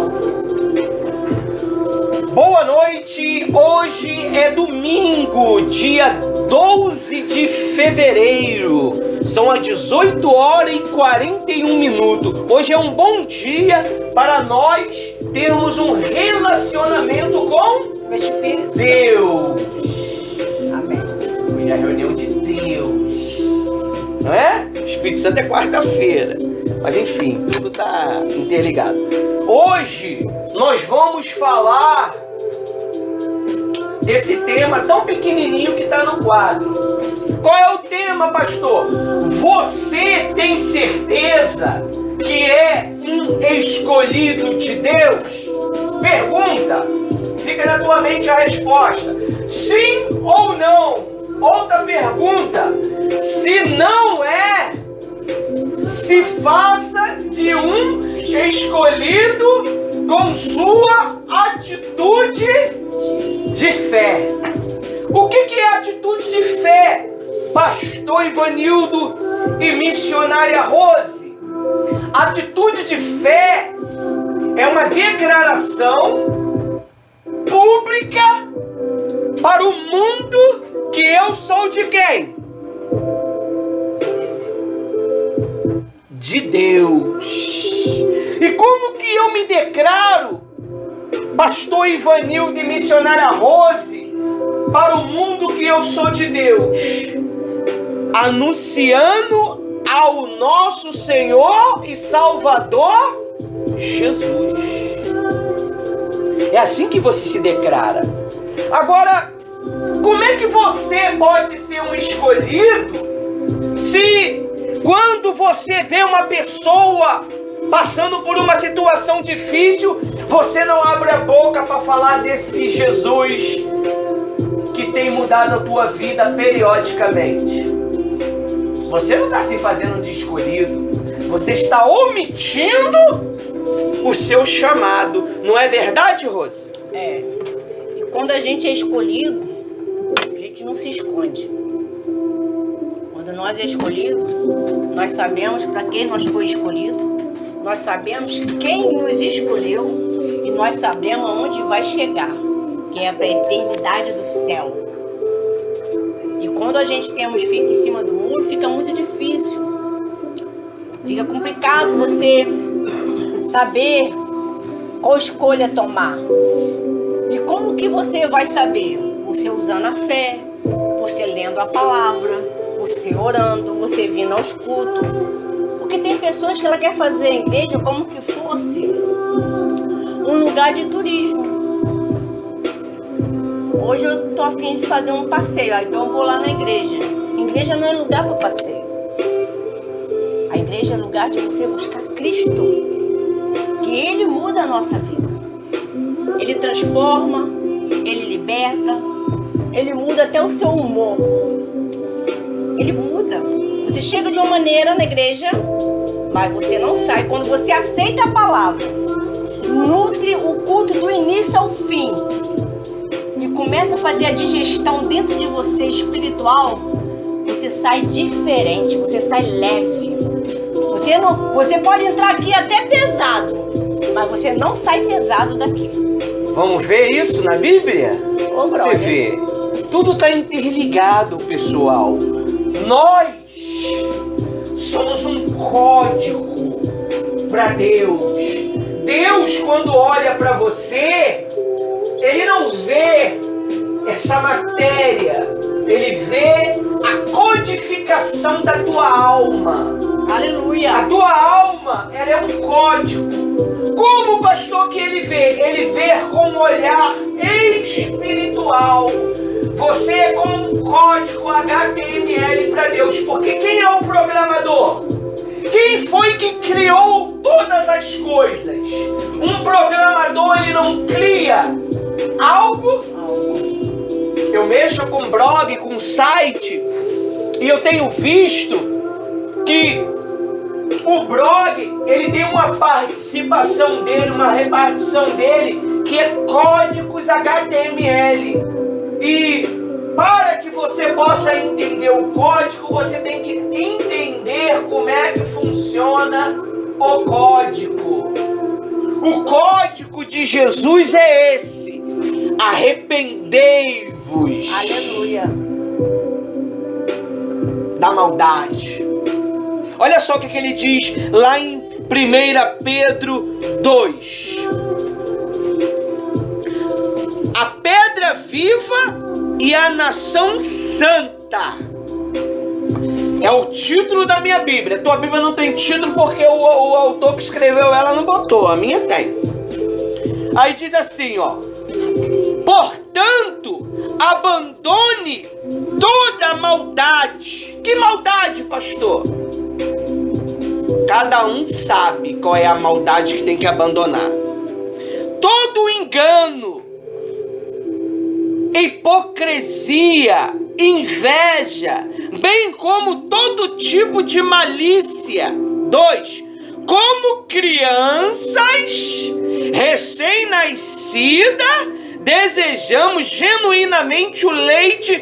Tchau. Boa noite, hoje é domingo, dia 12 de fevereiro, são as 18 horas e 41 minutos. Hoje é um bom dia para nós termos um relacionamento com O Espírito Deus. Amém. Hoje é a reunião de Deus, não é? O Espírito Santo é quarta-feira, mas enfim, tudo está interligado. Hoje nós vamos falar desse tema tão pequenininho que está no quadro. Qual é o tema, pastor? Você tem certeza que é um escolhido de Deus? Pergunta. Fica na tua mente a resposta. Sim ou não? Outra pergunta. Se não é, se faça de um escolhido com sua atitude de fé. O que é atitude de fé, pastor Ivanildo e missionária Rose? Atitude de fé é uma declaração pública para o mundo que eu sou de quem? De Deus. E como que eu me declaro, pastor Ivanildo e missionária Rose, para o mundo que eu sou de Deus? Anunciando ao nosso Senhor e Salvador Jesus. É assim que você se declara. Agora, como é que você pode ser um escolhido se quando você vê uma pessoa passando por uma situação difícil, você não abre a boca para falar desse Jesus que tem mudado a tua vida periodicamente? Você não está se fazendo de escolhido, você está omitindo o seu chamado. Não é verdade, Rose? É. E quando a gente é escolhido, a gente não se esconde. Quando nós é escolhido, nós sabemos para quem nós foi escolhido, nós sabemos quem nos escolheu e nós sabemos aonde vai chegar, que é para a eternidade do céu. E quando a gente fica em cima do muro, fica muito difícil. Fica complicado você saber qual escolha tomar. E como que você vai saber? Você usando a fé, você lendo a palavra, você orando, você vindo aos cultos. Porque tem pessoas que ela quer fazer a igreja como que fosse um lugar de turismo. Hoje eu tô a fim de fazer um passeio, então eu vou lá na igreja. A igreja não é lugar para passeio. A igreja é lugar de você buscar Cristo, que Ele muda a nossa vida. Ele transforma, Ele liberta, Ele muda até o seu humor. Ele muda. Você chega de uma maneira na igreja, mas você não sai. Quando você aceita a palavra, nutre o culto do início ao fim e começa a fazer a digestão dentro de você espiritual, você sai diferente, você sai leve. Você pode entrar aqui até pesado, mas você não sai pesado daqui. Vamos ver isso na Bíblia? Ô, você vê, tudo está interligado, pessoal. Nós somos um código para Deus. Deus, quando olha para você, Ele não vê essa matéria, Ele vê a codificação da tua alma. Aleluia! A tua alma, ela é um código. Como, pastor, que Ele vê? Ele vê com um olhar espiritual. Você é como um código HTML para Deus. Porque quem é o programador? Quem foi que criou todas as coisas? Um programador, ele não cria algo. Eu mexo com blog, com site, e eu tenho visto que o blog, ele tem uma participação dele, uma repartição dele, que é códigos HTML. E para que você possa entender o código, você tem que entender como é que funciona o código. O código de Jesus é esse: arrependei-vos. Aleluia. Da maldade. Olha só o que ele diz lá em 1 Pedro 2. A pedra viva e a nação santa. É o título da minha Bíblia. Tua Bíblia não tem título porque o autor que escreveu ela não botou. A minha tem. Aí diz assim, ó: portanto, abandone toda maldade. Que maldade, pastor? Cada um sabe qual é a maldade que tem que abandonar. Todo engano, hipocrisia, inveja, bem como todo tipo de malícia. 2. Como crianças recém-nascidas, desejamos genuinamente o leite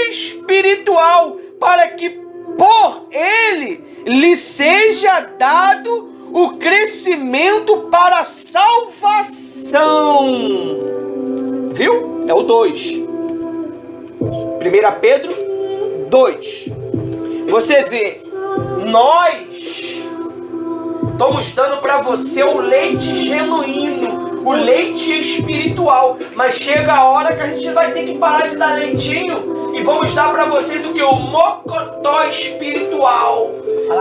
espiritual, para que por ele lhe seja dado o crescimento para a salvação. Viu? É o 2. 1 Pedro 2. Você vê, nós estamos dando para você o leite genuíno, o leite espiritual, mas chega a hora que a gente vai ter que parar de dar leitinho e vamos dar para vocês o que? O mocotó espiritual.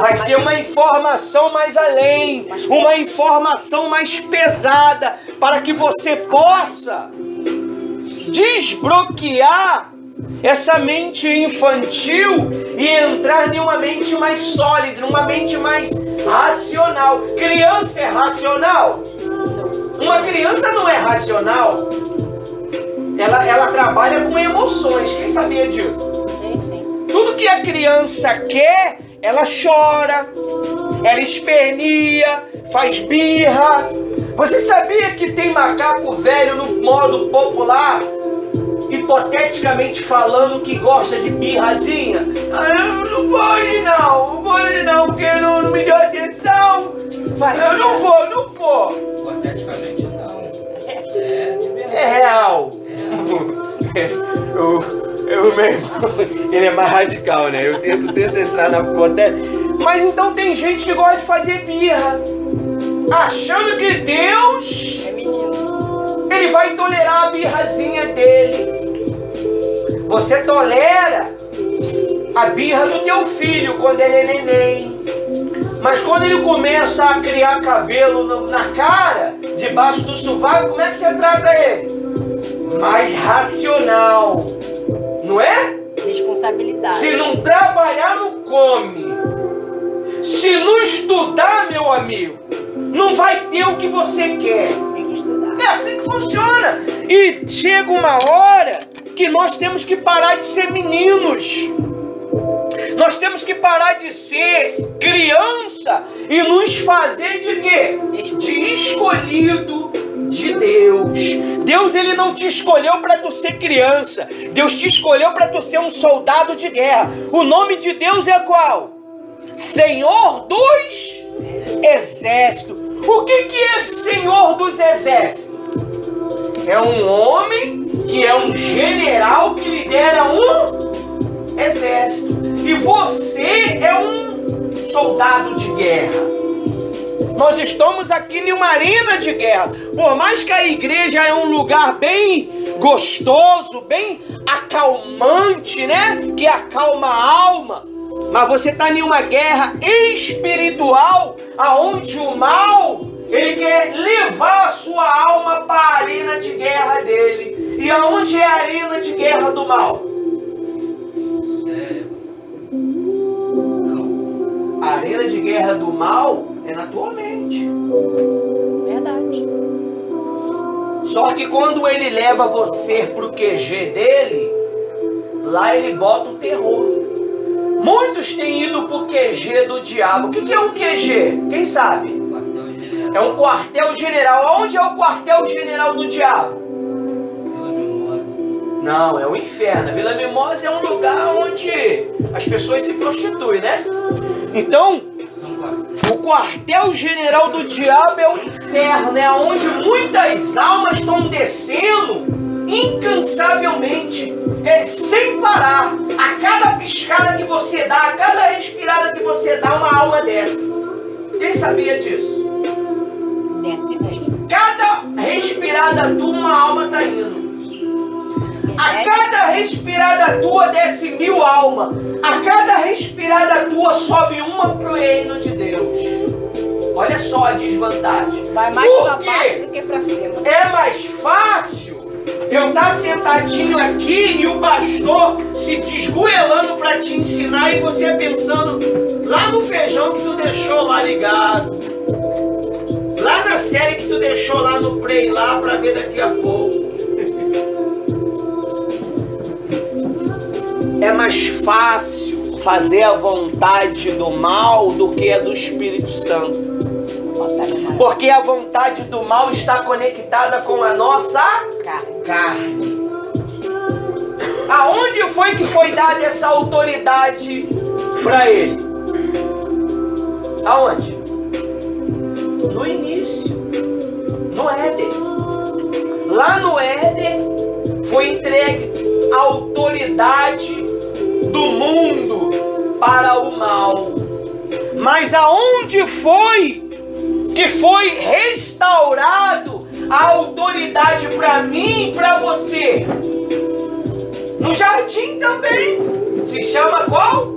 Vai ser uma informação mais além, uma informação mais pesada, para que você possa desbloquear essa mente infantil e entrar em uma mente mais sólida, numa mente mais racional. Criança é racional? Uma criança não é racional. Ela trabalha com emoções. Quem sabia disso? Sim. Tudo que a criança quer, ela chora, ela esperneia, faz birra. Você sabia que tem macaco velho, no modo popular, hipoteticamente falando, que gosta de birrazinha? Eu não vou ir não, porque não me deu atenção. Eu não vou. Hipoteticamente não. É de verdade. É real. Eu mesmo, ele é mais radical, né? Eu tento entrar na hipotética. Mas então tem gente que gosta de fazer birra, achando que Deus, É menino. ele vai tolerar a birrazinha dele. Você tolera a birra do teu filho quando ele é neném. Mas quando ele começa a criar cabelo na cara, debaixo do sovaco, como é que você trata ele? Mais racional, não é? Responsabilidade. Se não trabalhar, não come. Se não estudar, meu amigo, não vai ter o que você quer. Tem que estudar. É assim que funciona. E chega uma hora que nós temos que parar de ser meninos. Nós temos que parar de ser criança e nos fazer de quê? De escolhido de Deus. Deus, ele não te escolheu para tu ser criança. Deus te escolheu para tu ser um soldado de guerra. O nome de Deus é qual? Senhor dos Exércitos. O que é Senhor dos Exércitos? É um homem que é um general que lidera um exército. E você é um soldado de guerra. Nós estamos aqui em uma arena de guerra. Por mais que a igreja é um lugar bem gostoso, bem acalmante, né? Que acalma a alma. Mas você está em uma guerra espiritual, aonde o mal, ele quer levar a sua alma para a arena de guerra dele. E aonde é a arena de guerra do mal? A arena de guerra do mal é na tua mente. Verdade. Só que quando ele leva você pro QG dele, lá ele bota o terror. Muitos têm ido pro QG do diabo. O que é um QG? Quem sabe? É um quartel-general. Onde é o quartel-general do diabo? Vila Mimosa. Não, é o inferno. Vila Mimosa é um lugar onde as pessoas se prostituem, né? Então, O quartel-general do diabo é o inferno, é onde muitas almas estão descendo incansavelmente, sem parar. A cada piscada que você dá, a cada respirada que você dá, uma alma desce. Quem sabia disso? Desce mesmo. Cada respirada tua, uma alma está indo. A cada respirada tua desce 1000 almas. A cada respirada tua sobe uma pro reino de Deus. Olha só a desvantagem. Vai mais pra baixo do que pra cima. É mais fácil eu estar sentadinho aqui e o pastor se desgoelando para te ensinar e você pensando lá no feijão que tu deixou lá ligado. Lá na série que tu deixou lá no play lá para ver daqui a pouco. É mais fácil fazer a vontade do mal do que a do Espírito Santo. Porque a vontade do mal está conectada com a nossa carne. Aonde foi que foi dada essa autoridade para ele? Aonde? No início. No Éden. Lá no Éden foi entregue a autoridade do mundo para o mal. Mas aonde foi que foi restaurado a autoridade para mim e para você? No jardim também. Se chama qual?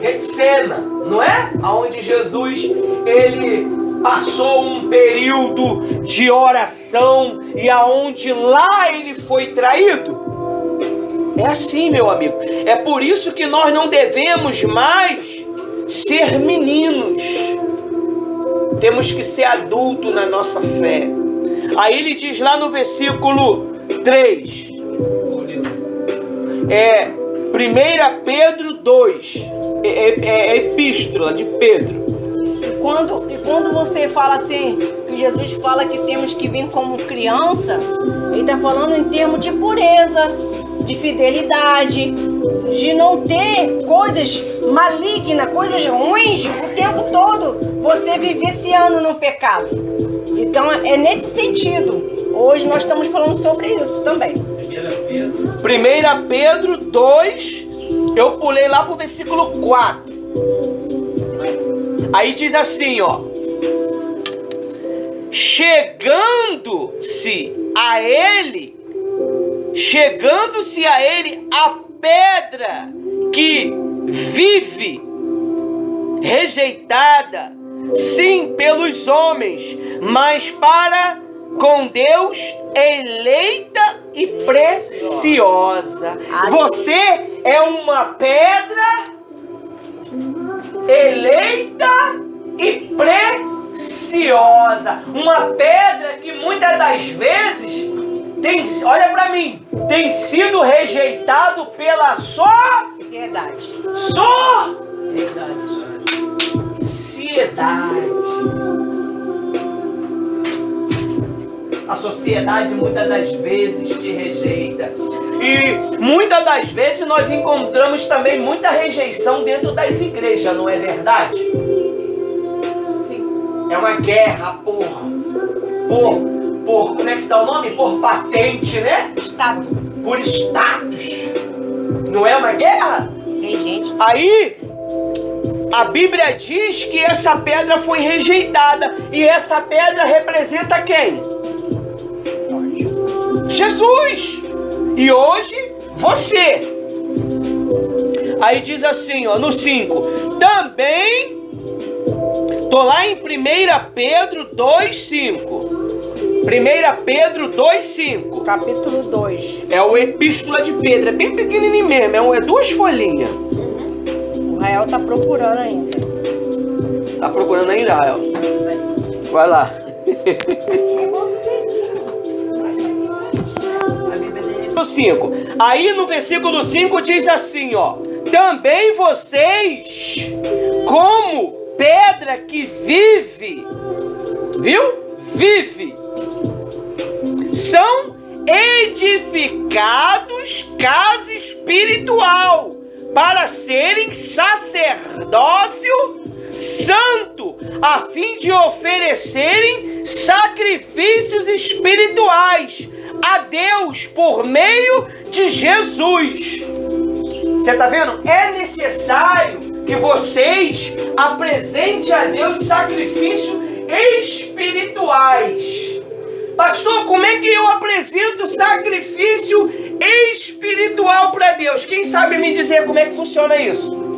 Getsena, não é? Aonde Jesus, ele passou um período de oração e aonde lá ele foi traído. É assim, meu amigo. É por isso que nós não devemos mais ser meninos. Temos que ser adultos na nossa fé. Aí ele diz lá no versículo 3. 1 Pedro 2. É epístola de Pedro. E quando você fala assim, que Jesus fala que temos que vir como criança, ele está falando em termos de pureza, de fidelidade, de não ter coisas malignas, coisas ruins o tempo todo, você viciando no pecado. Então é nesse sentido. Hoje nós estamos falando sobre isso também. 1 Pedro 2, eu pulei lá pro versículo 4. Aí diz assim, ó: chegando-se a ele a pedra que vive, rejeitada, sim, pelos homens, mas para com Deus eleita e preciosa. Você é uma pedra eleita e preciosa. Uma pedra que muitas das vezes tem, olha para mim, tem sido rejeitado pela sociedade. A sociedade muitas das vezes te rejeita. E muitas das vezes nós encontramos também muita rejeição dentro das igrejas, não é verdade? Sim. É uma guerra por como é que está o nome? Por patente, né? Status. Por status. Não é uma guerra? Tem gente. Aí a Bíblia diz que essa pedra foi rejeitada. E essa pedra representa quem? Jesus. E hoje, você. Aí diz assim, ó, no 5. Também, tô lá em 1 Pedro 2,5. 1 Pedro 2,5. Capítulo 2. É o Epístola de Pedro. É bem pequenininho mesmo. É 2 folhinhas. O Rael tá procurando ainda. Tá procurando ainda, Rael? Vai lá. No 5. Aí no versículo 5 diz assim, ó: também vocês, como pedra que vive, viu? Vive, são edificados casa espiritual para serem sacerdócio santo, a fim de oferecerem sacrifícios espirituais a Deus por meio de Jesus. Você está vendo? É necessário que vocês apresentem a Deus sacrifícios espirituais. Pastor, como é que eu apresento sacrifício espiritual para Deus? Quem sabe me dizer como é que funciona isso?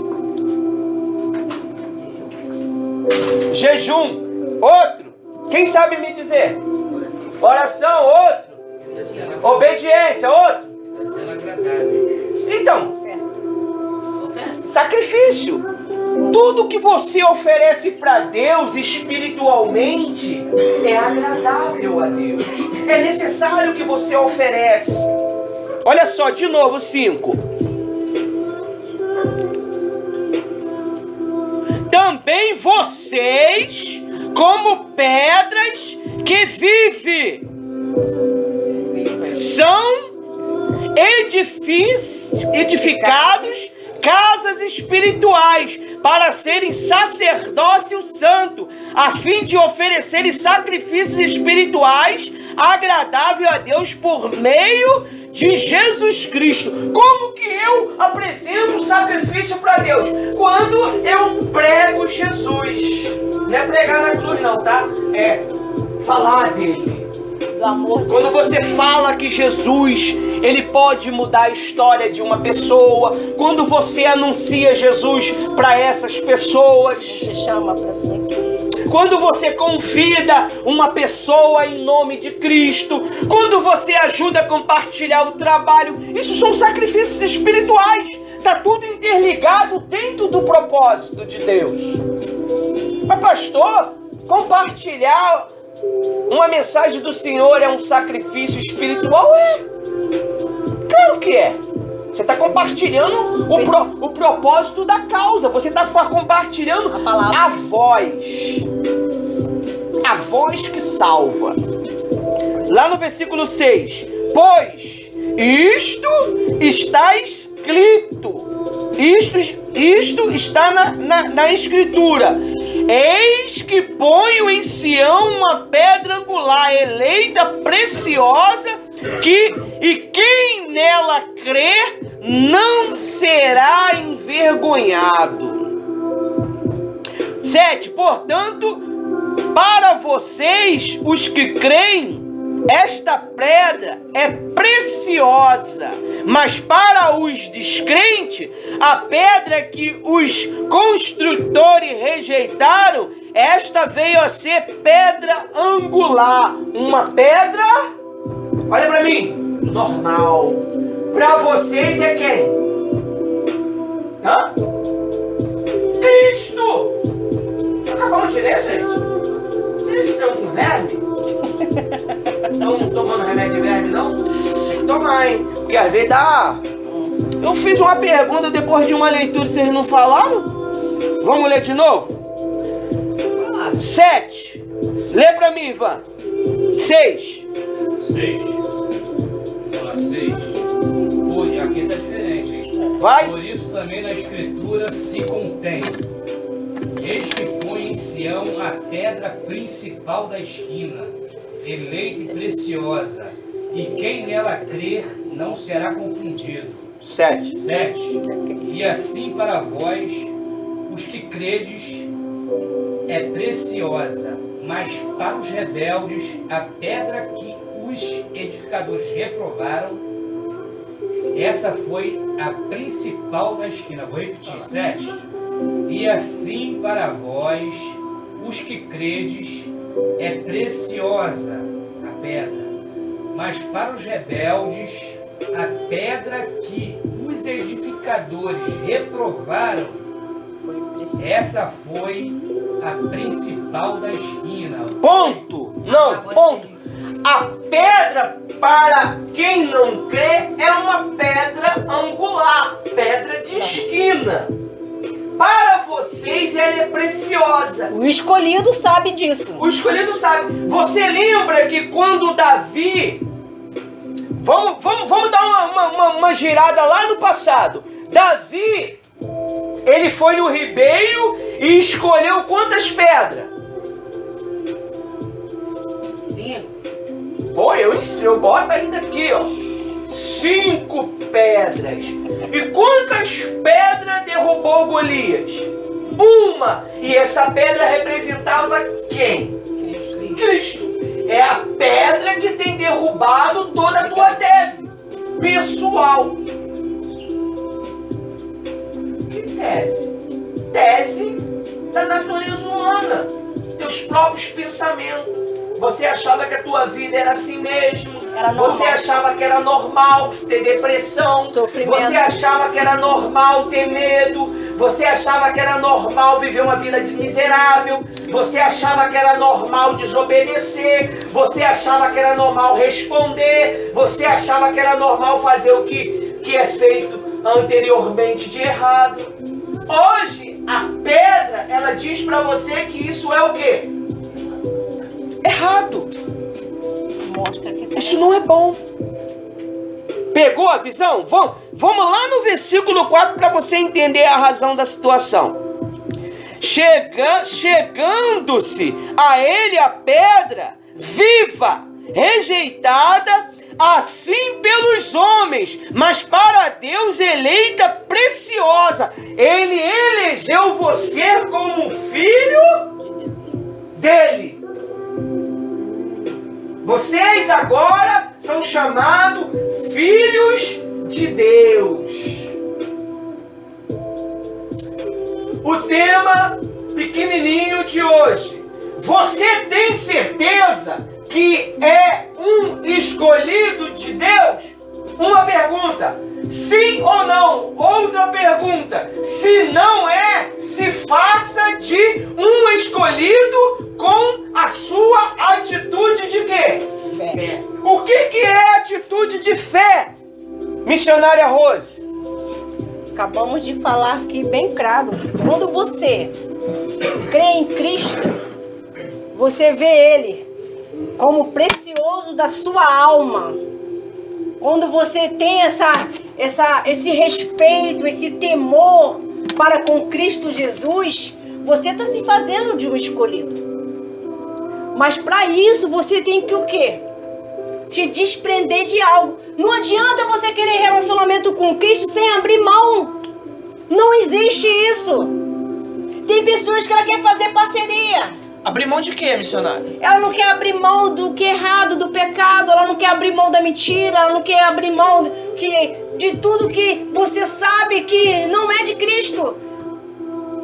Jejum, outro. Quem sabe me dizer? Oração, outro. Obediência, outro. Então, sacrifício. Tudo que você oferece para Deus espiritualmente é agradável a Deus. É necessário que você oferece. Olha só, de novo, 5. Também vocês, como pedras que vivem, são edificados casas espirituais para serem sacerdócio santo, a fim de oferecerem sacrifícios espirituais agradável a Deus por meio de Jesus Cristo. Como que eu apresento sacrifício para Deus? Quando eu prego Jesus. Não é pregar na cruz não, tá? É falar dele. Do amor. Quando você fala que Jesus, ele pode mudar a história de uma pessoa. Quando você anuncia Jesus para essas pessoas. Você chama para vir aqui. Quando você convida uma pessoa em nome de Cristo. Quando você ajuda a compartilhar o trabalho. Isso são sacrifícios espirituais. Está tudo interligado dentro do propósito de Deus. Mas pastor, compartilhar uma mensagem do Senhor é um sacrifício espiritual? É. Claro que é. Você está compartilhando o propósito da causa. Você está compartilhando a voz. A voz que salva. Lá no versículo 6. Pois isto está escrito. Isto está na escritura. Eis que ponho em Sião uma pedra angular, eleita, preciosa, e quem nela crer não será envergonhado. 7. Portanto, para vocês, os que creem, esta pedra é preciosa, mas para os descrentes, a pedra que os construtores rejeitaram, esta veio a ser pedra angular. Uma pedra, olha para mim, normal. Para vocês é quem? Hã? Cristo! Acabamos de ler, gente. Vocês estão com verme? Estão tomando remédio de verme, não? Tem que tomar, hein? Porque às vezes dá... Eu fiz uma pergunta depois de uma leitura e vocês não falaram? Vamos ler de novo? 7. Lê pra mim, Ivan. 6. 6. Fala 6. Pô, e aqui tá diferente, hein? Vai. Por isso também na escritura se contém. Eis que põe em Sião a pedra principal da esquina, eleita e preciosa, e quem nela crer não será confundido. 7. 7. E assim para vós, os que credes, é preciosa, mas para os rebeldes, a pedra que os edificadores reprovaram, essa foi a principal da esquina. Vou repetir, 7. E assim para vós, os que credes, é preciosa a pedra, mas para os rebeldes, a pedra que os edificadores reprovaram, essa foi a principal da esquina. Ponto. Não, ponto. A pedra, para quem não crê, é uma pedra angular, pedra de esquina. Para vocês ela é preciosa. O escolhido sabe disso. O escolhido sabe. Você lembra que quando Davi Vamos dar uma girada lá no passado. Davi, ele foi no ribeiro e escolheu quantas pedras? 5. Pô, eu boto ainda aqui, ó. 5 pedras. E quantas pedras derrubou Golias? 1. E essa pedra representava quem? Cristo. É a pedra que tem derrubado toda a tua tese pessoal. Que tese? Tese da natureza humana. Teus próprios pensamentos. Você achava que a tua vida era assim mesmo. Você achava que era normal ter depressão. Sofrimento. Você achava que era normal ter medo. Você achava que era normal viver uma vida de miserável. Você achava que era normal desobedecer. Você achava que era normal responder. Você achava que era normal fazer o que é feito anteriormente de errado. Hoje, a pedra, ela diz pra você que isso é o quê? Errado. Mostra que Isso não é bom. Pegou a visão? Vamos lá no versículo 4 para você entender a razão da situação. Chegando-se a ele a pedra viva, rejeitada, assim pelos homens, mas para Deus eleita, preciosa. Ele elegeu você como filho dele. Vocês agora são chamados filhos de Deus. O tema pequenininho de hoje. Você tem certeza que é um escolhido de Deus? Uma pergunta. Sim ou não? Outra pergunta. Se não é, se faça de um escolhido com a sua atitude de quê? fé. O que é atitude de fé, missionária Rose? Acabamos de falar aqui bem claro. Quando você crê em Cristo, você vê Ele como precioso da sua alma. Quando você tem esse respeito, esse temor para com Cristo Jesus, você está se fazendo de um escolhido. Mas para isso você tem que o quê? Se desprender de algo. Não adianta você querer relacionamento com Cristo sem abrir mão. Não existe isso. Tem pessoas que ela quer fazer parceria. Abrir mão de quê, missionário? Ela não quer abrir mão do que é errado, do pecado. Ela não quer abrir mão da mentira. Ela não quer abrir mão de tudo que você sabe que não é de Cristo.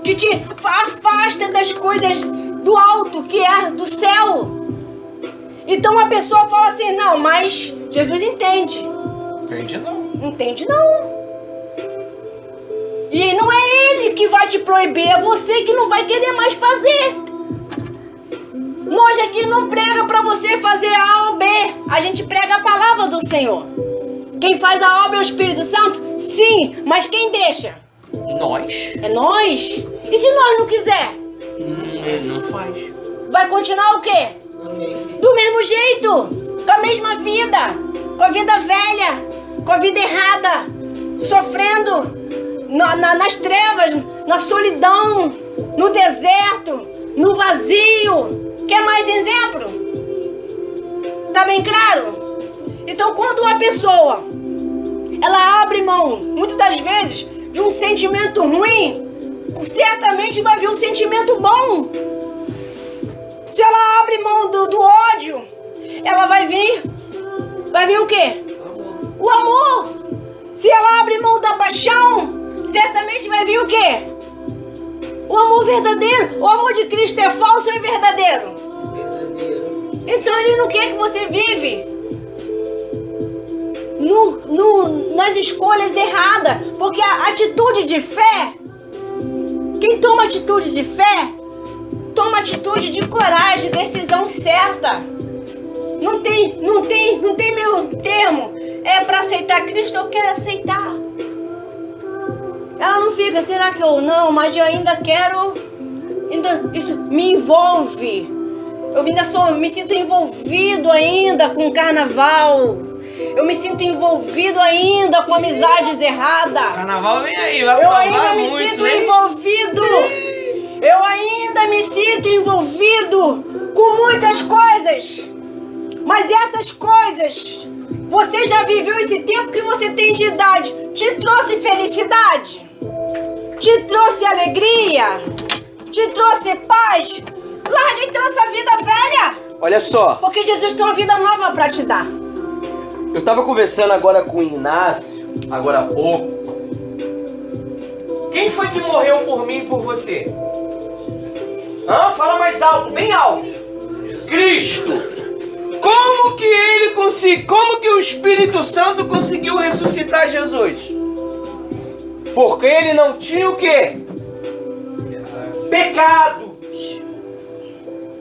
Que te afasta das coisas do alto, que é do céu. Então a pessoa fala assim, não, mas Jesus entende. Entende não. Entende não. E não é Ele que vai te proibir, é você que não vai querer mais fazer. Nós aqui não prega para você fazer A ou B. A gente prega a palavra do Senhor. Quem faz a obra é o Espírito Santo? Sim, mas quem deixa? Nós? É nós. E se nós não quiser? Ele não faz. Vai continuar o quê? Do mesmo jeito, com a mesma vida, com a vida velha, com a vida errada, sofrendo nas trevas, na solidão, no deserto, no vazio. Quer mais exemplo? Tá bem claro? Então quando uma pessoa ela abre mão, muitas das vezes, de um sentimento ruim, certamente vai vir um sentimento bom. Se ela abre mão do ódio, ela vai vir o quê? O amor. Se ela abre mão da paixão, certamente vai vir o quê? O amor verdadeiro. O amor de Cristo é falso ou é verdadeiro? Verdadeiro. Então Ele não quer que você vive nas escolhas erradas. Porque a atitude de fé, quem toma atitude de fé, toma atitude de coragem, decisão certa. Não tem meio termo. É para aceitar Cristo, eu quero aceitar. Ela não fica, será que eu não? Mas eu ainda quero. Isso me envolve. Eu ainda me sinto envolvido ainda com o carnaval. Eu me sinto envolvido ainda com amizades erradas. Carnaval vem aí, vai Eu provar ainda me muito, sinto né? envolvido. Eu ainda me sinto envolvido com muitas coisas. Mas essas coisas, você já viveu esse tempo que você tem de idade? Te trouxe felicidade? Te trouxe alegria? Te trouxe paz? Larga então essa vida velha. Olha só, Porque Jesus tem uma vida nova para te dar. eu tava conversando agora com o Inácio, agora há pouco. Quem foi que morreu por mim e por você? Fala mais alto, bem alto. Cristo. Como que ele conseguiu? Como que o Espírito Santo conseguiu ressuscitar Jesus? Porque ele não tinha o quê? Pecado.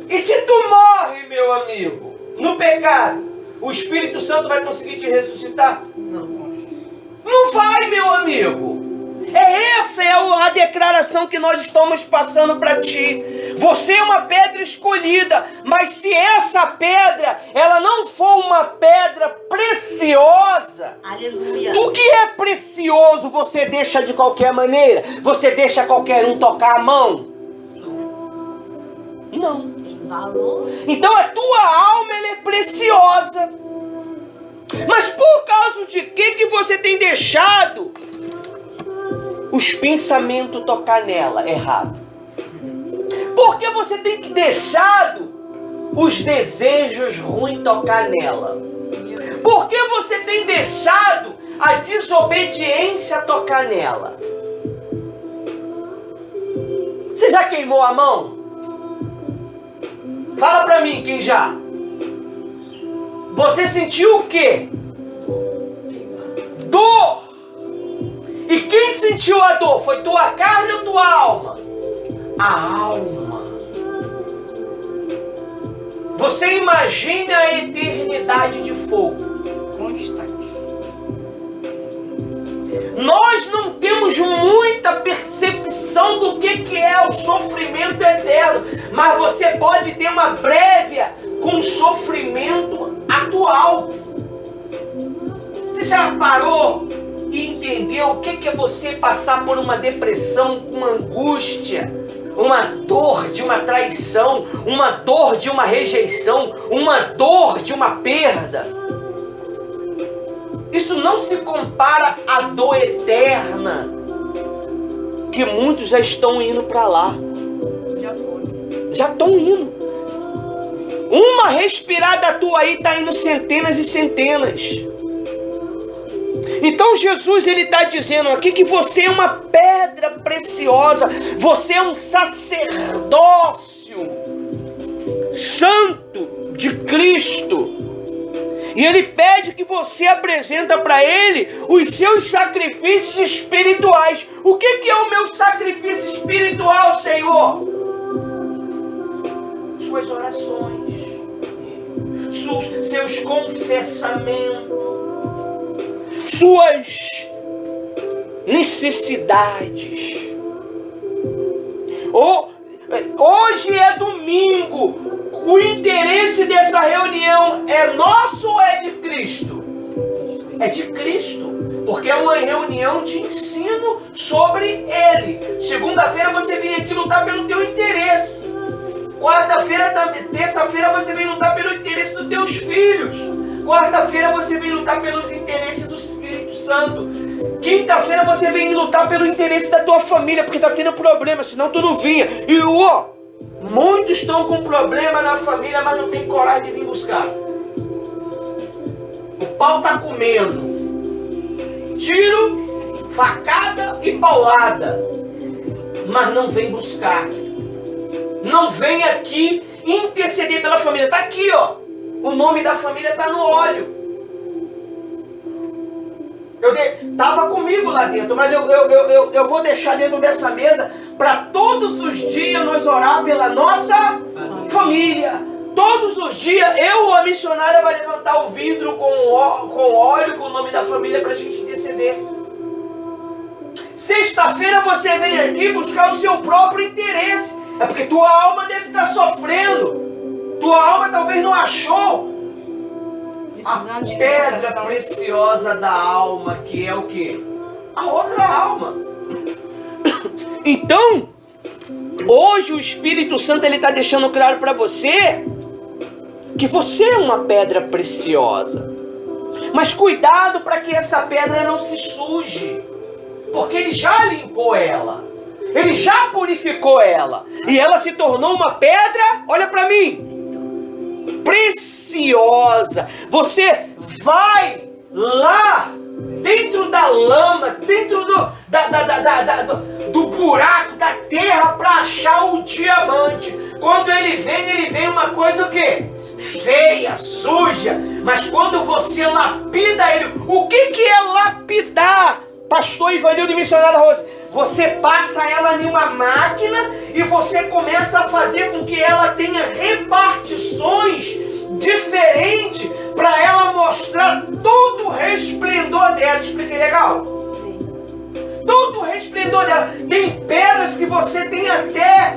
E se tu morre, meu amigo, no pecado, o Espírito Santo vai conseguir te ressuscitar? Não vai, meu amigo. Essa é a declaração que nós estamos passando para ti. Você é uma pedra escolhida, mas se essa pedra, ela não for uma pedra preciosa, Aleluia. o que é precioso você deixa de qualquer maneira? Você deixa qualquer um tocar a mão? Não. Tem valor. Então a tua alma ela é preciosa. Mas por causa de que você tem deixado os pensamentos tocar nela errado? Porque você tem deixado os desejos ruins tocar nela? Porque você tem deixado a desobediência tocar nela? Você já queimou a mão? Fala pra mim, quem já? Você sentiu o quê? Dor. E quem sentiu a dor? Foi tua carne ou tua alma? A alma. Você imagina a eternidade de fogo. Constante. Nós não temos muita percepção do que é o sofrimento eterno, mas você pode ter uma prévia com o sofrimento atual. Você já parou e entendeu o que é você passar por uma depressão, uma angústia, uma dor de uma traição, uma dor de uma rejeição, uma dor de uma perda? Isso não se compara à dor eterna, que muitos já estão indo para lá. Já foram. Já estão indo. Uma respirada tua aí está indo centenas e centenas. Então Jesus ele está dizendo aqui que você é uma pedra preciosa. Você é um sacerdócio santo de Cristo. E ele pede que você apresenta para ele os seus sacrifícios espirituais. O que é o meu sacrifício espiritual, Senhor? Suas orações, seus confessamentos, suas necessidades. Hoje é domingo. O interesse dessa reunião é nosso ou é de Cristo? É de Cristo, porque é uma reunião de ensino sobre Ele. Segunda-feira você vem aqui lutar pelo teu interesse. Quarta-feira, terça-feira você vem lutar pelo interesse dos teus filhos. Quarta-feira você vem lutar pelos interesses do Espírito Santo. Quinta-feira você vem lutar pelo interesse da tua família, porque está tendo problema, senão tu não vinha. E muitos estão com problema na família, mas não tem coragem de vir buscar. O pau tá comendo. Tiro, facada e paulada. Mas não vem buscar. Não vem aqui interceder pela família. Tá aqui, ó. O nome da família tá no óleo. Tava comigo lá dentro, mas eu vou deixar dentro dessa mesa para todos os dias nós orar pela nossa família. Todos os dias eu ou a missionária vai levantar o vidro com óleo, com o nome da família para a gente interceder. Sexta-feira você vem aqui buscar o seu próprio interesse. É porque tua alma deve estar sofrendo. Tua alma talvez não achou Precisando de pedra libertação. preciosa da alma, que é o quê? A outra alma. Então, hoje o Espírito Santo ele está deixando claro para você que você é uma pedra preciosa. Mas cuidado para que essa pedra não se suje, porque ele já limpou ela, ele já purificou ela, e ela se tornou uma pedra, olha para mim, preciosa. Você vai lá dentro da lama, dentro do buraco da terra para achar o diamante. Quando ele vem uma coisa o quê? Feia, suja. Mas quando você lapida ele, o que é lapidar? Pastor Ivanildo e missionária Rose, você passa ela em uma máquina e você começa a fazer com que ela tenha repartições diferentes para ela mostrar todo o resplendor dela. Expliquei legal? Sim. Todo o resplendor dela. Tem pedras que você tem até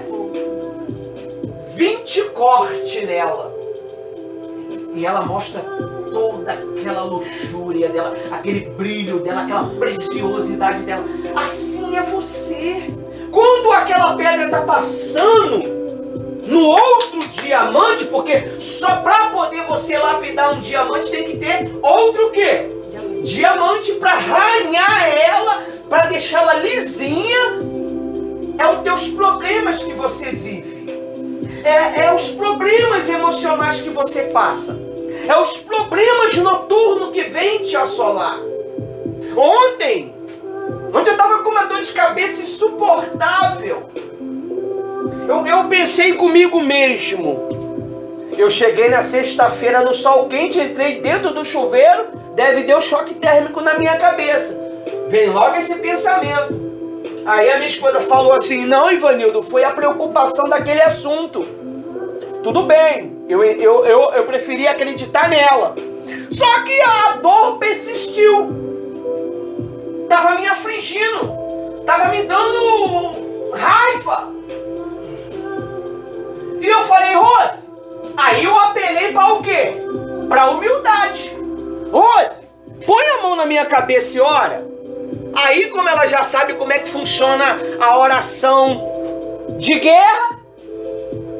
20 cortes nela. E ela mostra toda aquela luxúria dela, aquele brilho dela, aquela preciosidade dela. Assim é você. Quando aquela pedra está passando no outro diamante, porque só para poder você lapidar um diamante tem que ter outro o quê? Diamante para arranhar ela, para deixá-la lisinha. É os teus problemas que você vive. É os problemas emocionais que você passa. É os problemas noturnos que vêm te assolar. Ontem eu estava com uma dor de cabeça insuportável. Eu pensei comigo mesmo. Eu cheguei na sexta-feira no sol quente, entrei dentro do chuveiro, deve ter um choque térmico na minha cabeça. Vem logo esse pensamento. Aí a minha esposa falou assim: não, Ivanildo, foi a preocupação daquele assunto. Tudo bem, eu preferi acreditar nela. Só que a dor persistiu. Estava me afligindo. Estava me dando raiva. E eu falei: Rose, aí eu apelei para o quê? Para humildade. Rose, põe a mão na minha cabeça e ora. Aí, como ela já sabe como é que funciona a oração de guerra,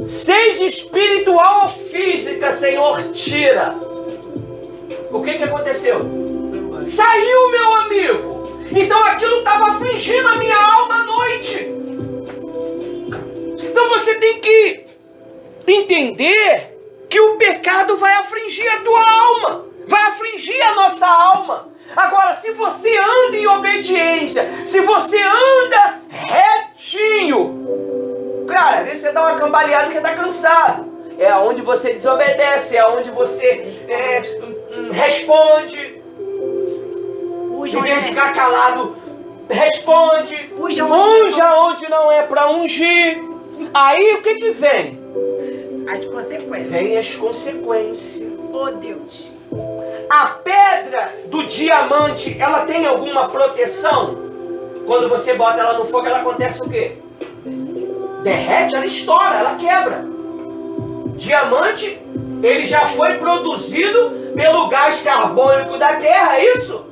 seja espiritual ou física, Senhor, tira. O que aconteceu? Saiu, meu amigo. Então aquilo estava afligindo a minha alma à noite. Então você tem que entender que o pecado vai afligir a tua alma, vai afligir a nossa alma. Agora, se você anda em obediência, se você anda retinho, cara, às vezes você dá uma cambaleada porque está cansado. É aonde você desobedece, é onde você responde. Em vez de ficar calado, responde. Unja onde não é para ungir. Aí o que vem? As consequências. Vem as consequências. Oh, Deus. A pedra do diamante, ela tem alguma proteção? Quando você bota ela no fogo, ela acontece o quê? Derrete, ela estoura, ela quebra. Diamante, ele já foi produzido pelo gás carbônico da terra, é isso?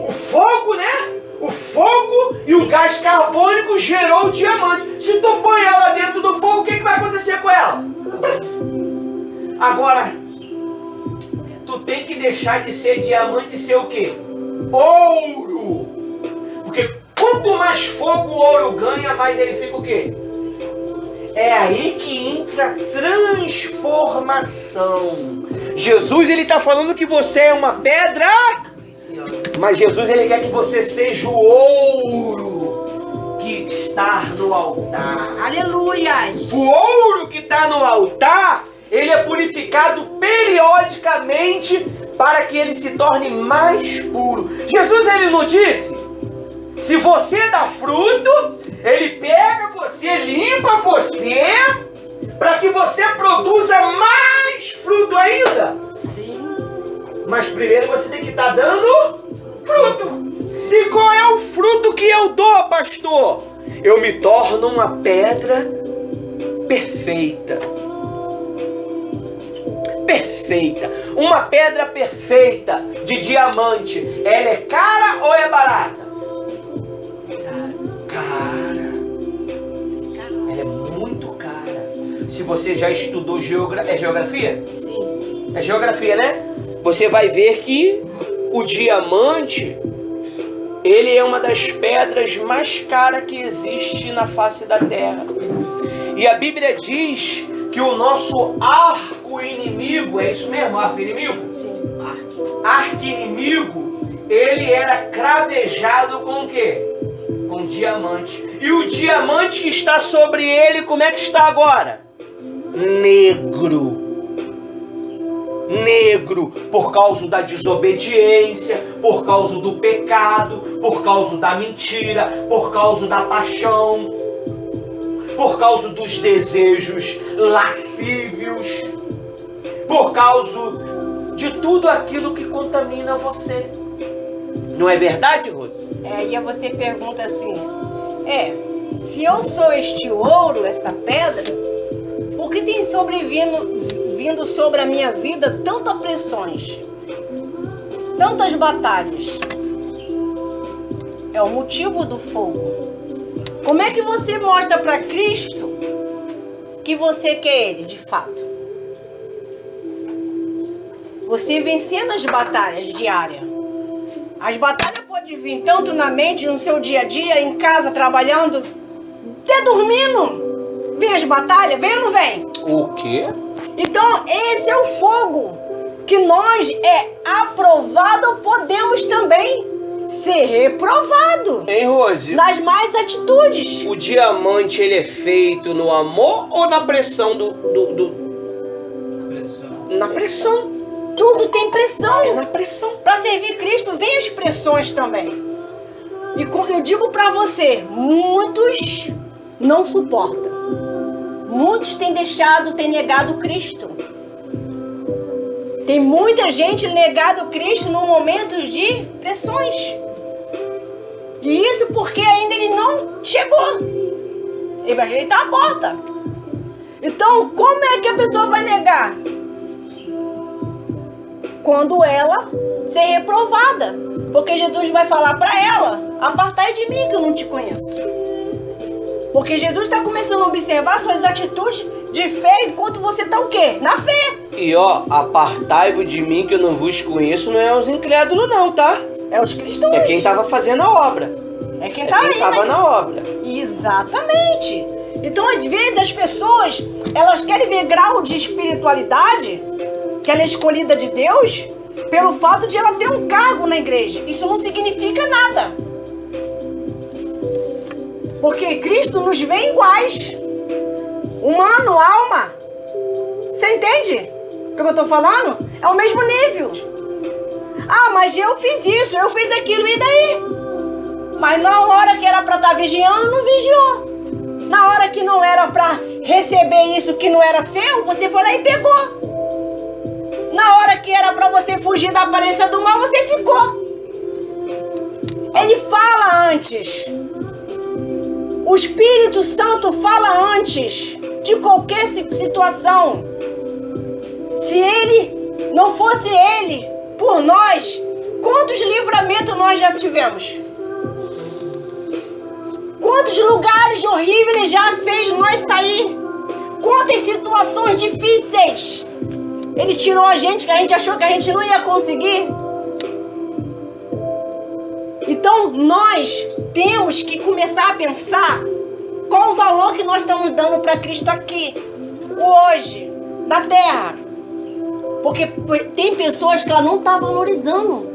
O fogo, né? O fogo e o gás carbônico gerou o diamante. Se tu põe ela dentro do fogo, o que vai acontecer com ela? Agora, tu tem que deixar de ser diamante e ser o quê? Ouro! Porque quanto mais fogo o ouro ganha, mais ele fica o quê? É aí que entra a transformação. Jesus, ele está falando que você é uma pedra, mas Jesus, ele quer que você seja o ouro que está no altar. Aleluias! O ouro que está no altar, ele é purificado periodicamente para que ele se torne mais puro. Jesus, ele não disse? Se você dá fruto, ele pega você, limpa você, para que você produza mais fruto ainda. Sim. Mas primeiro você tem que estar dando fruto. E qual é o fruto que eu dou, pastor? Eu me torno uma pedra perfeita. perfeita. Uma pedra perfeita de diamante, ela é cara ou é barata? Cara. Ela é muito cara. Se você já estudou geografia? Sim. É geografia, né? Você vai ver que o diamante, ele é uma das pedras mais caras que existe na face da terra. E a Bíblia diz que o nosso arco inimigo, é isso mesmo, arco inimigo? Sim. Arco inimigo, ele era cravejado com o quê? Com diamante. E o diamante que está sobre ele, como é que está agora? Negro. Negro, por causa da desobediência, por causa do pecado, por causa da mentira, por causa da paixão, por causa dos desejos lascívios, por causa de tudo aquilo que contamina você. Não é verdade, Rose? E aí você pergunta assim, se eu sou este ouro, esta pedra, por que tem vindo sobre a minha vida tantas pressões, tantas batalhas? É o motivo do fogo. Como é que você mostra para Cristo que você quer Ele, de fato? Você vencendo as batalhas diárias. As batalhas podem vir tanto na mente, no seu dia a dia, em casa, trabalhando, até dormindo. Vem as batalhas, vem ou não vem? O quê? Então, esse é o fogo que nós aprovado, podemos também ser reprovado. Hein, Rose? Nas más atitudes. O diamante, ele é feito no amor ou na pressão Na pressão. Tudo tem pressão. É na pressão. Para servir Cristo, vem as pressões também. E eu digo para você, muitos não suportam. Muitos têm negado Cristo. Tem muita gente negado Cristo no momento de pressões. E isso porque ainda ele não chegou. Ele está à porta. Então, como é que a pessoa vai negar? Quando ela ser reprovada. Porque Jesus vai falar para ela, apartai de mim que eu não te conheço. Porque Jesus está começando a observar suas atitudes de fé enquanto você está o quê? Na fé. E apartai-vos de mim que eu não vos conheço, não é os incrédulos não, tá? É os cristãos. É quem estava fazendo a obra. É quem estava na obra. Exatamente. Então, às vezes, as pessoas, elas querem ver grau de espiritualidade, que ela é escolhida de Deus, pelo fato de ela ter um cargo na igreja. Isso não significa nada. Porque Cristo nos vê iguais. Humano, alma. Você entende o que eu estou falando? É o mesmo nível. Ah, mas eu fiz isso, eu fiz aquilo, e daí? Mas na hora que era para estar vigiando, não vigiou. Na hora que não era para receber isso que não era seu, você foi lá e pegou. Na hora que era para você fugir da aparência do mal, você ficou. Ele fala antes. O Espírito Santo fala antes de qualquer situação. Se ele não fosse ele por nós, quantos livramentos nós já tivemos? Quantos lugares horríveis ele já fez nós sair? Quantas situações difíceis ele tirou a gente, que a gente achou que a gente não ia conseguir? Então nós temos que começar a pensar qual o valor que nós estamos dando para Cristo aqui, hoje, na terra. Porque tem pessoas que ela não está valorizando.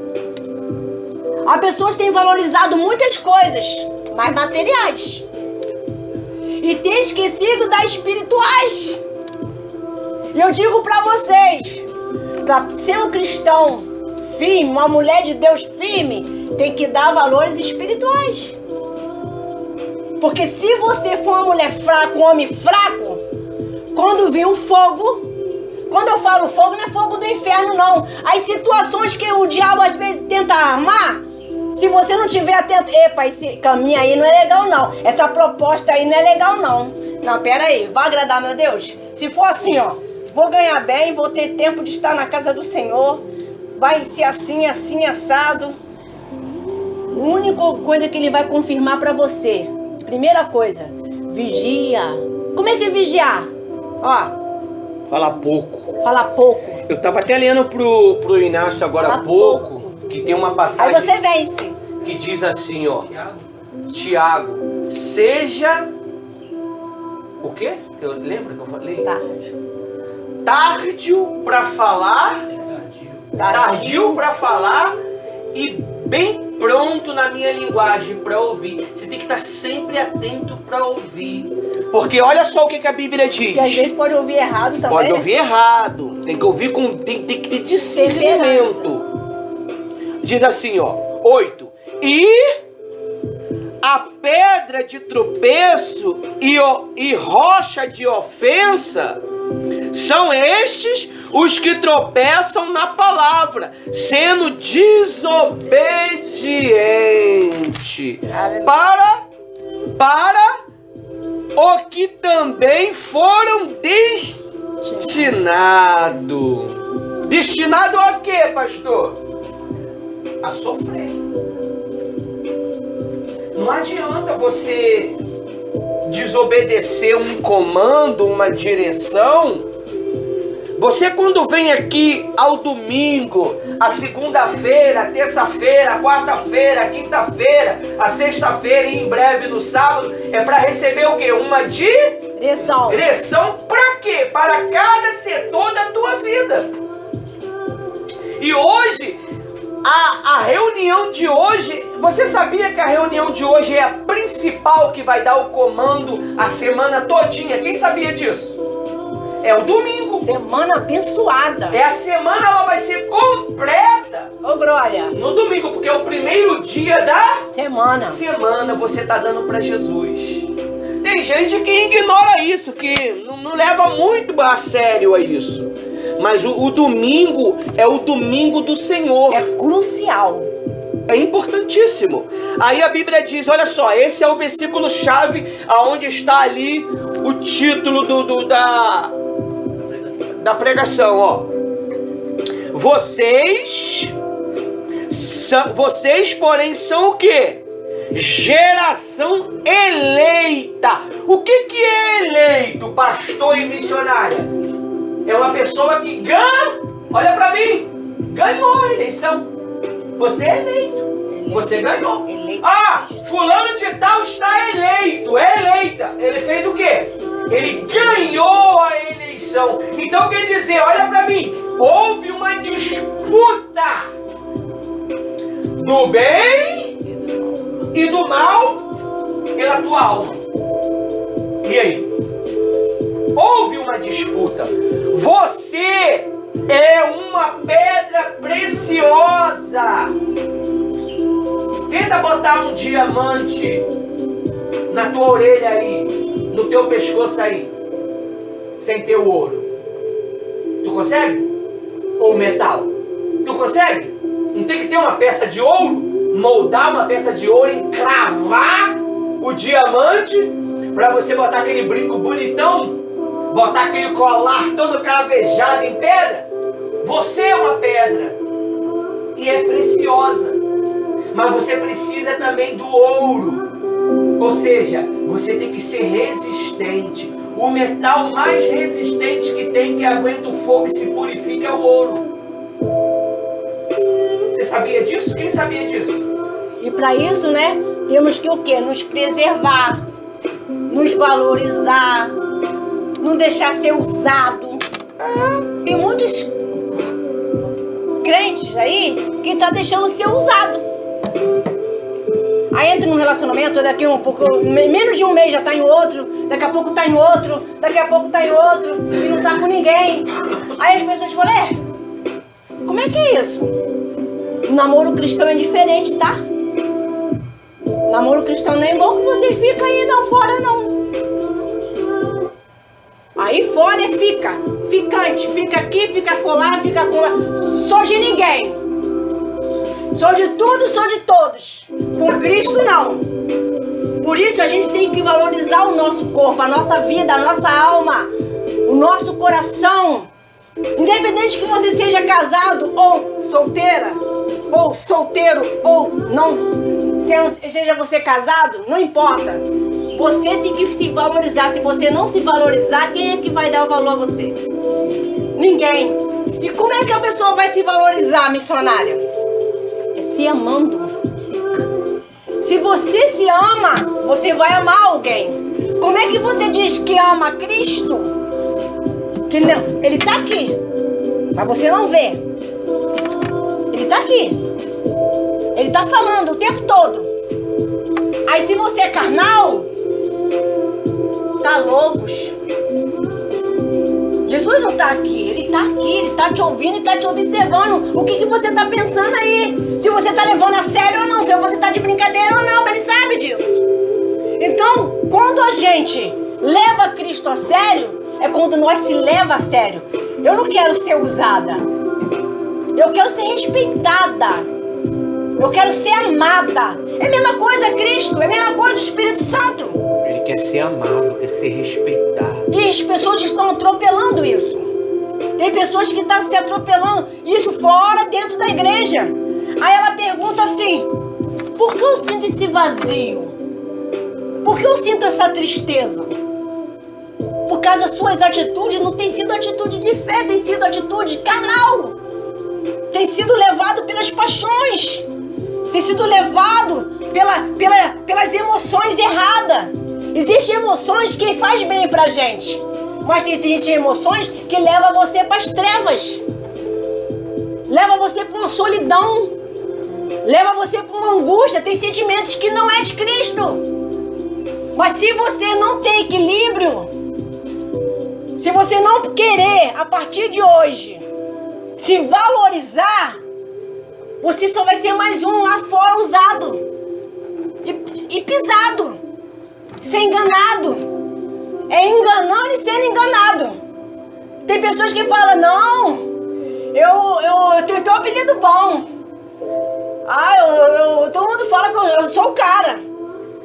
As pessoas têm valorizado muitas coisas, mais materiais. E tem esquecido das espirituais. E eu digo para vocês, para ser um cristão firme, uma mulher de Deus firme, tem que dar valores espirituais. Porque se você for uma mulher fraca, um homem fraco, quando vir o fogo, quando eu falo fogo, não é fogo do inferno, não. As situações que o diabo às vezes tenta armar, se você não tiver atento, epa, esse caminho aí não é legal, não. Essa proposta aí não é legal, não. Não, pera aí, vai agradar meu Deus? Se for assim, ó, vou ganhar bem, vou ter tempo de estar na casa do Senhor, vai ser assim, assim, assado. A única coisa que ele vai confirmar para você, primeira coisa, vigia. Como é que é vigiar? Ó, Fala pouco. fala pouco. Eu tava até lendo pro Inácio agora há Fala pouco, que tem uma Aí passagem você vence. que diz assim, ó. Tiago, seja... O quê? Eu lembro que eu falei? Tárdio para falar, tardio para falar e bem pronto na minha linguagem para ouvir. Você tem que estar sempre atento para ouvir. Porque olha só o que a Bíblia diz. Porque às vezes pode ouvir errado também. Pode né? ouvir errado. Tem que ouvir com... Tem que ter discernimento. Diz assim, ó. 8. E a pedra de tropeço e rocha de ofensa são estes os que tropeçam na palavra, sendo desobediente para o que também foram destinados. Destinado a quê, pastor? A sofrer. Não adianta você desobedecer um comando, uma direção. Você quando vem aqui ao domingo, a segunda-feira, a terça-feira, a quarta-feira, a quinta-feira, a sexta-feira e em breve no sábado, é para receber o quê? Uma direção. Direção para quê? Para cada setor da tua vida. E hoje, a reunião de hoje, você sabia que a reunião de hoje é a principal que vai dar o comando a semana todinha? Quem sabia disso? É o domingo. Semana abençoada. É a semana, ela vai ser completa. Ô, glória. No domingo, porque é o primeiro dia da Semana. você tá dando para Jesus. Tem gente que ignora isso, que não leva muito a sério a isso. Mas o domingo é o domingo do Senhor. É crucial. É importantíssimo. Aí a Bíblia diz, olha só, esse é o versículo chave, aonde está ali o título da pregação, ó. Vocês, porém, são o quê? Geração eleita. O que é eleito, pastor e missionária? É uma pessoa que ganha, olha pra mim, ganhou a eleição. Você é eleito. Você ganhou. Ah, fulano de tal está eleito, é eleita. Ele fez o quê? Ele ganhou a eleição. Então quer dizer, olha pra mim, houve uma disputa do bem e do mal pela tua alma. E aí? Houve uma disputa. Você é uma pedra preciosa. Tenta botar um diamante na tua orelha aí, no teu pescoço aí, sem ter o ouro. Tu consegue? Ou metal? Tu consegue? Não tem que ter uma peça de ouro, moldar uma peça de ouro, encravar o diamante para você botar aquele brinco bonitão, botar aquele colar todo cravejado em pedra? Você é uma pedra e é preciosa. Mas você precisa também do ouro. Ou seja, você tem que ser resistente. O metal mais resistente que tem, que aguenta o fogo e se purifica, é o ouro. Você sabia disso? Quem sabia disso? E para isso, né, temos que o quê? Nos preservar, nos valorizar, não deixar ser usado. Tem muitos crentes aí que tá deixando ser usado. Aí entra num relacionamento, daqui um pouco, menos de um mês já tá em outro, daqui a pouco tá em outro, daqui a pouco tá em outro, e não tá com ninguém. Aí as pessoas falam, como é que é isso? O namoro cristão é diferente, tá? Namoro cristão não é igual que vocês ficam aí não, fora não. Aí fora é ficante, fica aqui, fica colar, sou de ninguém. Sou de tudo, sou de todos. Com Cristo não. Por isso a gente tem que valorizar o nosso corpo, a nossa vida, a nossa alma. O nosso coração, independente que você seja casado ou solteira, ou solteiro, ou não seja você casado, não importa. Você tem que se valorizar. Se você não se valorizar, quem é que vai dar o valor a você? Ninguém. E como é que a pessoa vai se valorizar, missionária? É se amando. Se você se ama, você vai amar alguém. Como é que você diz que ama Cristo? Que não, ele está aqui, mas você não vê. Ele está aqui. Ele está falando o tempo todo. Aí se você é carnal, tá loucos. Jesus não está aqui, ele está aqui, ele está te ouvindo, ele está te observando. O que você está pensando aí? Se você está levando a sério ou não, se você está de brincadeira ou não, ele sabe disso. Então, quando a gente leva Cristo a sério, é quando nós se leva a sério. Eu não quero ser usada. Eu quero ser respeitada. Eu quero ser amada. É a mesma coisa Cristo, é a mesma coisa o Espírito Santo. Ele quer ser amado, quer ser respeitado. E as pessoas estão atropelando isso. Tem pessoas que estão se atropelando isso fora, dentro da igreja. Aí ela pergunta assim: por que eu sinto esse vazio? Por que eu sinto essa tristeza? Por causa das suas atitudes não tem sido atitude de fé, tem sido atitude carnal. Tem sido levado pelas paixões. Tem sido levado pelas emoções erradas. Existem emoções que faz bem pra gente, mas existem emoções que levam você para as trevas. Leva você para uma solidão. Leva você para uma angústia. Tem sentimentos que não é de Cristo. Mas se você não tem equilíbrio, se você não querer, a partir de hoje, se valorizar, você só vai ser mais um lá fora usado e pisado, ser enganado. É enganando e sendo enganado. Tem pessoas que falam: não, eu tenho um apelido bom. Todo mundo fala que eu sou o cara.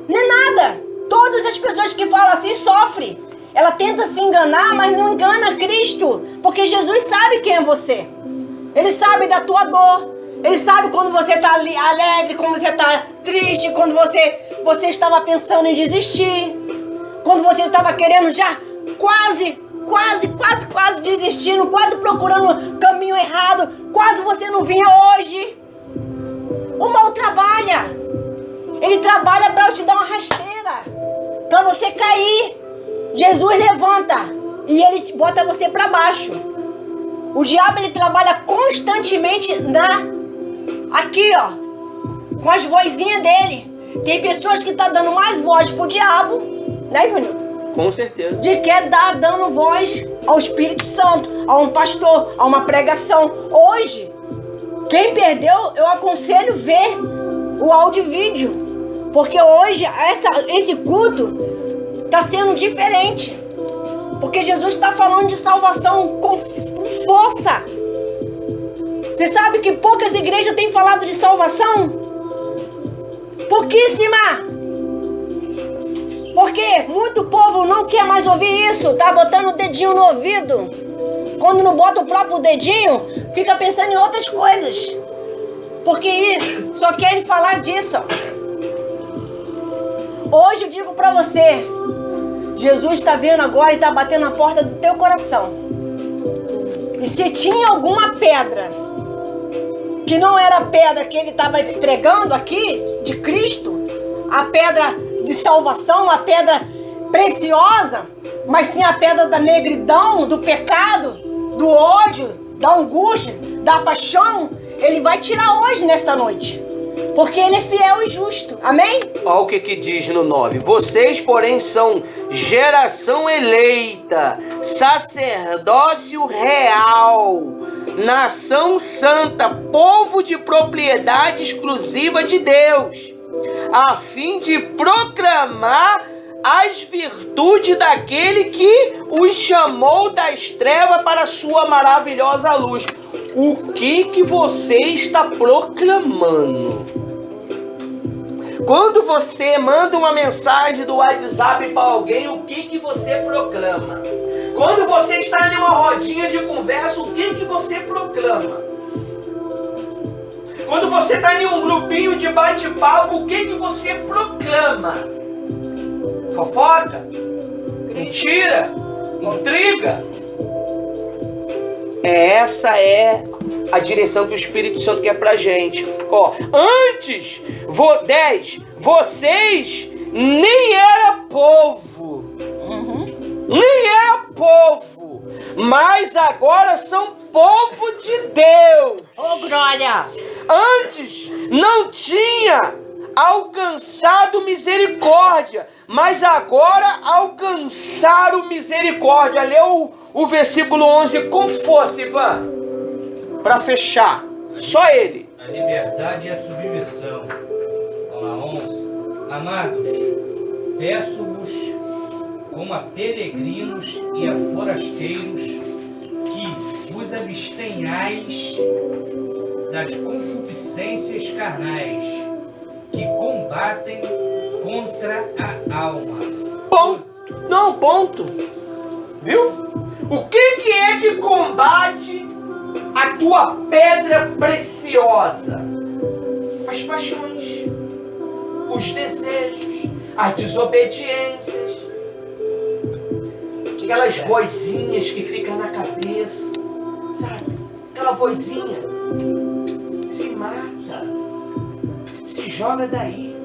Não é nada. Todas as pessoas que falam assim sofrem. Ela tenta se enganar, mas não engana Cristo. Porque Jesus sabe quem é você. Ele sabe da tua dor. Ele sabe quando você está alegre, quando você está triste, quando você estava pensando em desistir. Quando você estava querendo já quase desistindo, quase procurando o caminho errado. Quase você não vinha hoje. O mal trabalha. Ele trabalha para te dar uma rasteira, para você cair. Jesus levanta e ele bota você para baixo. O diabo, ele trabalha constantemente aqui, ó, com as vozinhas dele. Tem pessoas que estão dando mais voz pro diabo, né, Ivanildo? Com certeza. De que dando voz ao Espírito Santo, a um pastor, a uma pregação. Hoje, quem perdeu, eu aconselho ver o áudio e vídeo. Porque hoje esse culto está sendo diferente. Porque Jesus está falando de salvação com força. Você sabe que poucas igrejas têm falado de salvação? Pouquíssima. Porque muito povo não quer mais ouvir isso. Tá botando o dedinho no ouvido. Quando não bota o próprio dedinho, fica pensando em outras coisas. Porque só querem falar disso. Hoje eu digo pra você, Jesus está vendo agora e está batendo na porta do teu coração. E se tinha alguma pedra que não era a pedra que ele estava pregando aqui, de Cristo, a pedra de salvação, a pedra preciosa, mas sim a pedra da negridão, do pecado, do ódio, da angústia, da paixão, ele vai tirar hoje, nesta noite. Porque ele é fiel e justo. Amém? Olha o que diz no 9. Vocês, porém, são geração eleita, sacerdócio real, nação santa, povo de propriedade exclusiva de Deus, a fim de proclamar as virtudes daquele que os chamou das trevas para a sua maravilhosa luz. O que você está proclamando? Quando você manda uma mensagem do WhatsApp para alguém, o que você proclama? Quando você está em uma rodinha de conversa, o que você proclama? Quando você está em um grupinho de bate-papo, o que você proclama? Fofoca? Mentira? Intriga? Essa é a direção que o Espírito Santo quer pra gente. Ó, antes, 10, vocês nem era povo. Nem era povo. Mas agora são povo de Deus. Ô, glória! Antes não tinha alcançado misericórdia, mas agora alcançaram misericórdia. Lê o versículo 11 com força, Ivan, para fechar. Só ele. A liberdade e a submissão. Olha lá, 11. Amados, peço-vos como a peregrinos e a forasteiros que vos abstenhais das concupiscências carnais que combatem contra a alma. Ponto. Não, ponto. Viu? O que é que combate a tua pedra preciosa? As paixões, os desejos, as desobediências, aquelas vozinhas que ficam na cabeça, sabe? Aquela vozinha, se mata, se joga daí.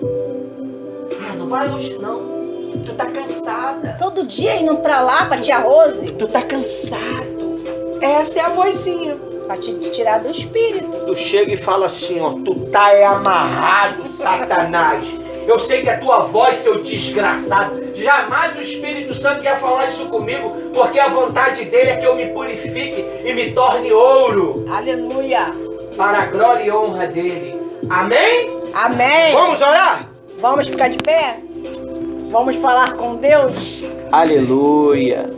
Ah, não vai hoje não. Tu tá cansada. Todo dia indo pra lá, pra tia Rose, Tu tá cansado. Essa é a vozinha. pra te tirar do espírito. Tu chega e fala assim, ó, tu tá amarrado, Satanás. Eu sei que a tua voz, seu desgraçado, jamais o Espírito Santo quer falar isso comigo, porque a vontade dele é que eu me purifique e me torne ouro, Aleluia. para a glória e honra dele. Amém? Amém. Vamos orar? Vamos ficar de pé? Vamos falar com Deus? Aleluia.